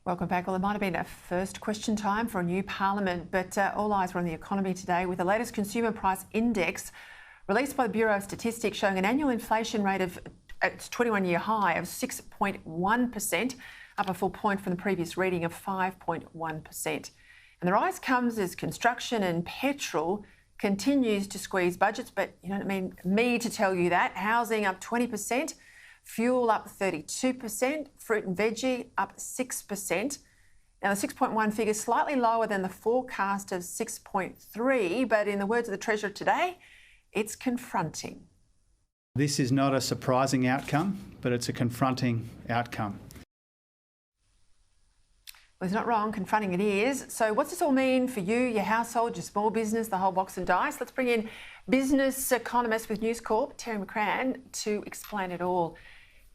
Welcome back. Well, it might have been a first question time for a new parliament, but all eyes were on the economy today with the latest consumer price index released by the Bureau of Statistics showing an annual inflation rate of its 21-year high of 6.1%, up a full point from the previous reading of 5.1%. And the rise comes as construction and petrol continues to squeeze budgets, but you don't mean me to tell you that. Housing up 20%. Fuel up 32%, fruit and veggie up 6%. Now, the 6.1 figure is slightly lower than the forecast of 6.3, but in the words of the Treasurer today, it's confronting. This is not a surprising outcome, but it's a confronting outcome. Well, he's not wrong, confronting it is. So what's this all mean for you, your household, your small business, the whole box and dice? Let's bring in business economist with News Corp, Terry McCrann, to explain it all.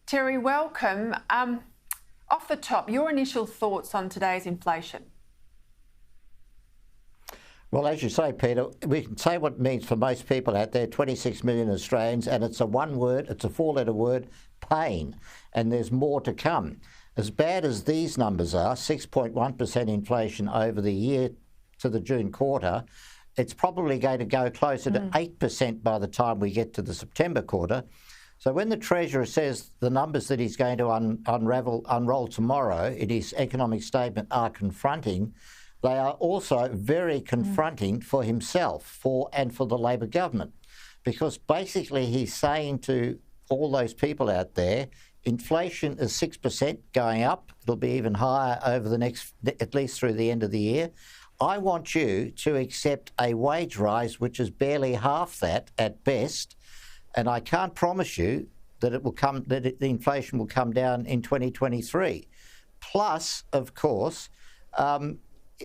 Terry, welcome. Off the top, your initial thoughts on today's inflation? Well, as you say, Peter, we can say what it means for most people out there, 26 million Australians, and it's a four-letter word, pain, and there's more to come. As bad as these numbers are, 6.1% inflation over the year to the June quarter, it's probably going to go closer to 8% by the time we get to the September quarter. So when the Treasurer says the numbers that he's going to unroll tomorrow in his economic statement are confronting, they are also very confronting for himself and for the Labor government, because basically he's saying to all those people out there, inflation is 6% going up. It'll be even higher over the next, at least through the end of the year. I want you to accept a wage rise which is barely half that at best, and I can't promise you that the inflation will come down in 2023. Plus, of course,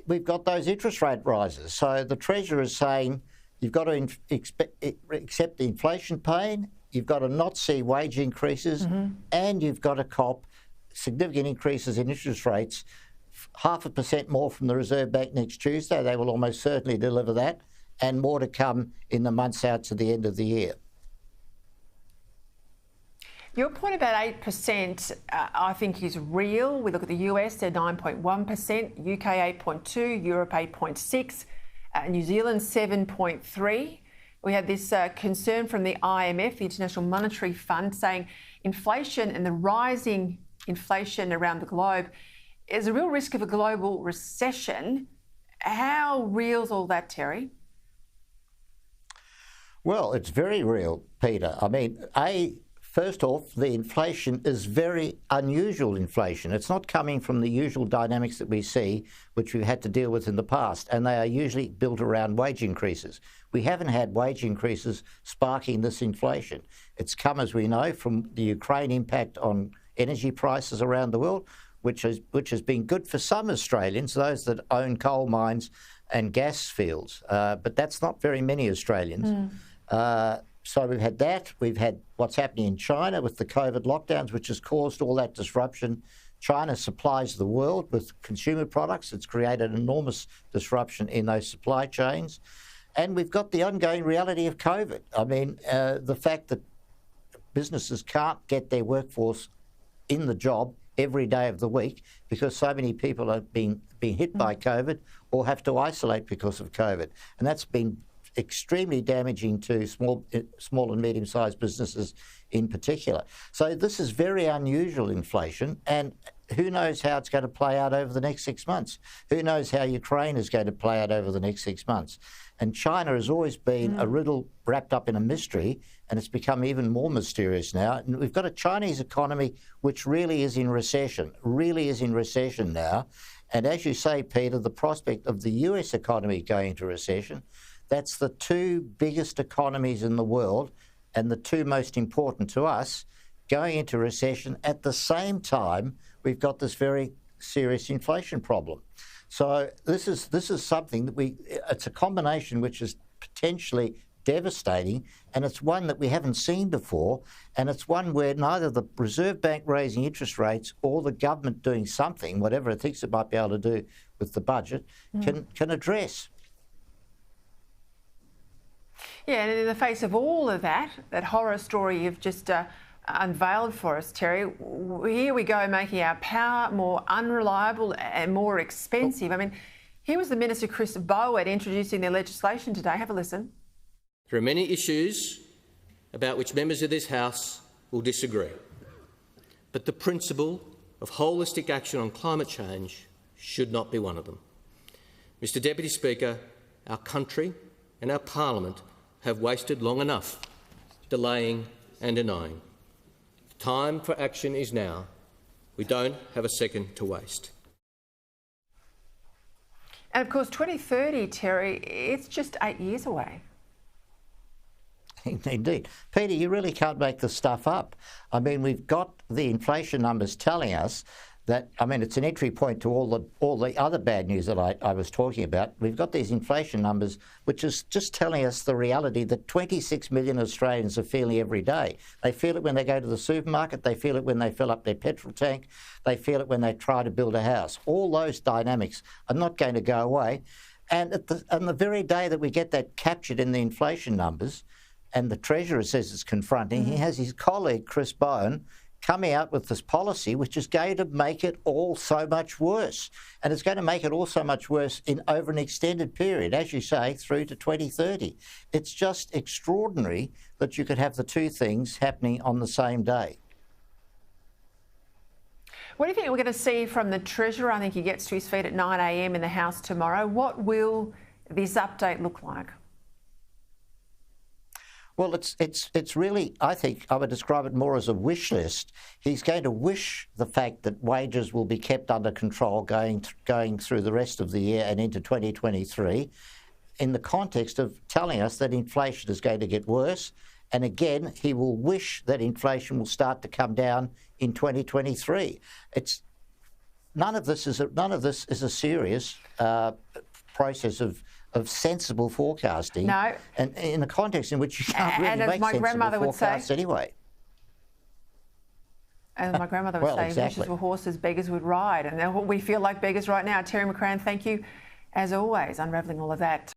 we've got those interest rate rises. So the Treasurer is saying you've got to accept the inflation pain, you've got to not see wage increases, and you've got to cop significant increases in interest rates, 0.5% more from the Reserve Bank next Tuesday. They will almost certainly deliver that, and more to come in the months out to the end of the year. Your point about 8%, I think, is real. We look at the US, they're 9.1%, UK 8.2%, Europe 8.6%, New Zealand 7.3%. We had this concern from the IMF, the International Monetary Fund, saying inflation and the rising inflation around the globe is a real risk of a global recession. How real is all that, Terry? Well, it's very real, Peter. I mean, first off, the inflation is very unusual inflation. It's not coming from the usual dynamics that we see, which we've had to deal with in the past, and they are usually built around wage increases. We haven't had wage increases sparking this inflation. It's come, as we know, from the Ukraine impact on energy prices around the world, which has been good for some Australians, those that own coal mines and gas fields. But that's not very many Australians. So we've had that. We've had what's happening in China with the COVID lockdowns, which has caused all that disruption. China supplies the world with consumer products. It's created enormous disruption in those supply chains. And we've got the ongoing reality of COVID. I mean, the fact that businesses can't get their workforce in the job every day of the week because so many people are being hit by COVID or have to isolate because of COVID. And that's been extremely damaging to small and medium-sized businesses in particular. So this is very unusual inflation, and who knows how it's going to play out over the next 6 months? Who knows how Ukraine is going to play out over the next 6 months? And China has always been a riddle wrapped up in a mystery, and it's become even more mysterious now. And we've got a Chinese economy which really is in recession now. And as you say, Peter, the prospect of the US economy going into recession, that's the two biggest economies in the world and the two most important to us going into recession. At the same time, we've got this very serious inflation problem. So this is something that it's a combination which is potentially devastating, and it's one that we haven't seen before, and it's one where neither the Reserve Bank raising interest rates or the government doing something, whatever it thinks it might be able to do with the budget, can address. Yeah, and in the face of all of that horror story you've just unveiled for us, Terry. Here we go, making our power more unreliable and more expensive. I mean, here was the Minister Chris Bowen introducing their legislation today. Have a listen. There are many issues about which members of this House will disagree, but the principle of holistic action on climate change should not be one of them. Mr Deputy Speaker, our country and our parliament have wasted long enough delaying and denying. The time for action is now. We don't have a second to waste. And of course, 2030, Terry, it's just 8 years away. Indeed. Peter, you really can't make this stuff up. I mean, we've got the inflation numbers telling us that, I mean, it's an entry point to all the other bad news that I was talking about. We've got these inflation numbers, which is just telling us the reality that 26 million Australians are feeling every day. They feel it when they go to the supermarket, they feel it when they fill up their petrol tank, they feel it when they try to build a house. All those dynamics are not going to go away. And on the very day that we get that captured in the inflation numbers, and the Treasurer says it's confronting, he has his colleague, Chris Bowen, coming out with this policy which is going to make it all so much worse. And it's going to make it all so much worse over an extended period, as you say, through to 2030. It's just extraordinary that you could have the two things happening on the same day. What do you think we're going to see from the Treasurer? I think he gets to his feet at 9 a.m. in the House tomorrow. What will this update look like? Well, it's really, I think I would describe it more as a wish list. He's going to wish the fact that wages will be kept under control going through the rest of the year and into 2023, in the context of telling us that inflation is going to get worse. And again, he will wish that inflation will start to come down in 2023. None of this is a serious process of sensible forecasting. No. And in a context in which you can't really make sensible forecasts anyway. As my grandmother would say, exactly. Wishes were horses, beggars would ride. And we feel like beggars right now. Terry McCrann, thank you, as always, unravelling all of that.